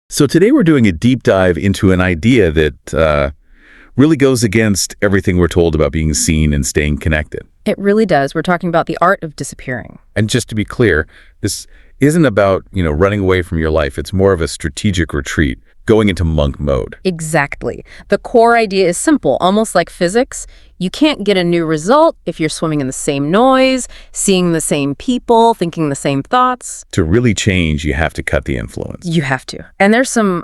So today we're doing a deep dive into an idea that really goes against everything we're told about being seen and staying connected. It really does. We're talking about the art of disappearing. And just to be clear, this isn't about, running away from your life. It's more of a strategic retreat, going into monk mode. Exactly. The core idea is simple, almost like physics. You can't get a new result if you're swimming in the same noise, seeing the same people, thinking the same thoughts. To really change, you have to cut the influence. You have to. And there's some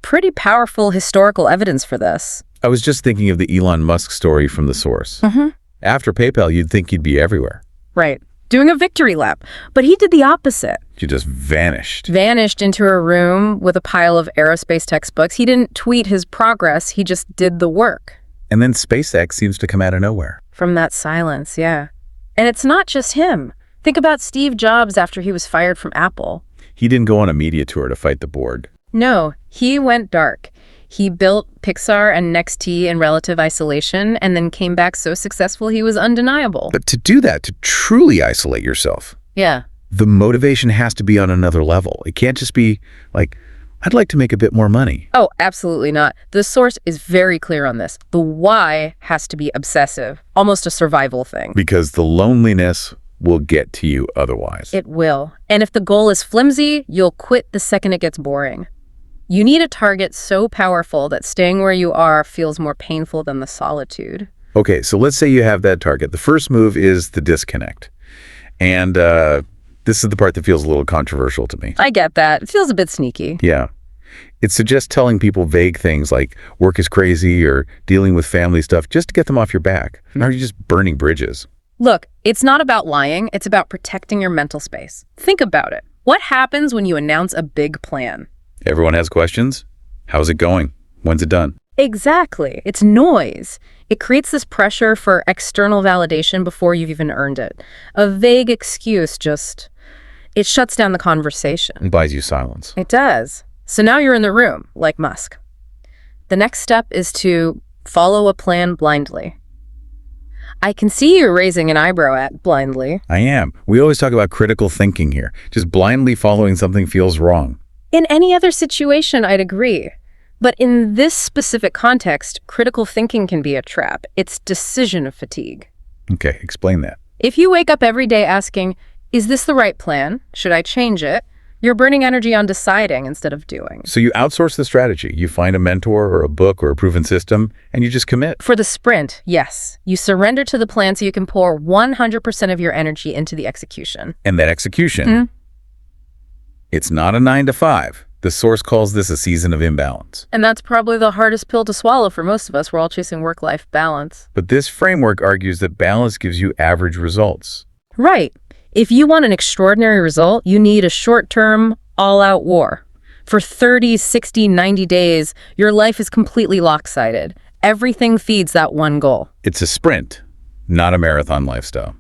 pretty powerful historical evidence for this. I was just thinking of the Elon Musk story from The Source. Mm-hmm. After PayPal, you'd think you'd be everywhere. Right. Doing a victory lap. But he did the opposite. You just vanished. Vanished into a room with a pile of aerospace textbooks. He didn't tweet his progress. He just did the work. And then SpaceX seems to come out of nowhere. From that silence, yeah. And it's not just him. Think about Steve Jobs after he was fired from Apple. He didn't go on a media tour to fight the board. No, he went dark. He built Pixar and NXT in relative isolation and then came back so successful he was undeniable. But to do that, to truly isolate yourself, Yeah. the motivation has to be on another level. It can't just be like, I'd like to make a bit more money. Oh, absolutely not. The source is very clear on this. The why has to be obsessive, almost a survival thing. Because the loneliness will get to you otherwise. It will. And if the goal is flimsy, you'll quit the second it gets boring. You need a target so powerful that staying where you are feels more painful than the solitude. Okay, so let's say you have that target. The first move is the disconnect. And this is the part that feels a little controversial to me. I get that. It feels a bit sneaky. Yeah. It suggests telling people vague things like work is crazy or dealing with family stuff just to get them off your back. Or are you just burning bridges? Look, it's not about lying. It's about protecting your mental space. Think about it. What happens when you announce a big plan? Everyone has questions. How's it going? When's it done? Exactly. It's noise. It creates this pressure for external validation before you've even earned it. A vague excuse it shuts down the conversation. And buys you silence. It does. So now you're in the room, like Musk. The next step is to follow a plan blindly. I can see you raising an eyebrow at blindly. I am. We always talk about critical thinking here. Just blindly following something feels wrong. In any other situation, I'd agree. But in this specific context, critical thinking can be a trap. It's decision fatigue. Okay, explain that. If you wake up every day asking, is this the right plan? Should I change it? You're burning energy on deciding instead of doing. So you outsource the strategy. You find a mentor or a book or a proven system, and you just commit. For the sprint, yes. You surrender to the plan so you can pour 100% of your energy into the execution. And that execution, It's not a 9 to 5. The source calls this a season of imbalance. And that's probably the hardest pill to swallow for most of us. We're all chasing work-life balance. But this framework argues that balance gives you average results. Right. If you want an extraordinary result, you need a short-term, all-out war. For 30, 60, 90 days, your life is completely lopsided. Everything feeds that one goal. It's a sprint, not a marathon lifestyle.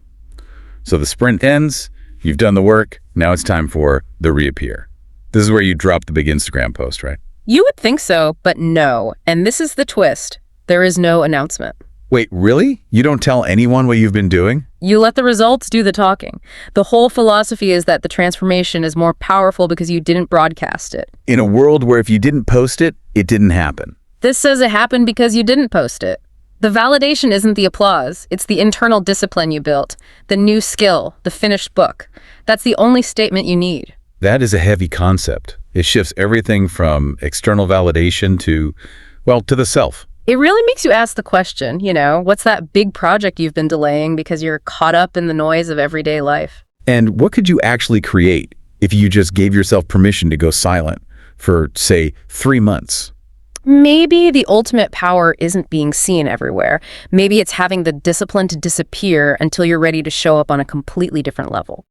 So the sprint ends, you've done the work, now it's time for the reappear. This is where you drop the big Instagram post, right? You would think so, but no. And this is the twist. There is no announcement. Wait, really? You don't tell anyone what you've been doing? You let the results do the talking. The whole philosophy is that the transformation is more powerful because you didn't broadcast it. In a world where if you didn't post it, it didn't happen. This says it happened because you didn't post it. The validation isn't the applause. It's the internal discipline you built, the new skill, the finished book. That's the only statement you need. That is a heavy concept. It shifts everything from external validation to the self. It really makes you ask the question, what's that big project you've been delaying because you're caught up in the noise of everyday life? And what could you actually create if you just gave yourself permission to go silent for, say, 3 months? Maybe the ultimate power isn't being seen everywhere. Maybe it's having the discipline to disappear until you're ready to show up on a completely different level.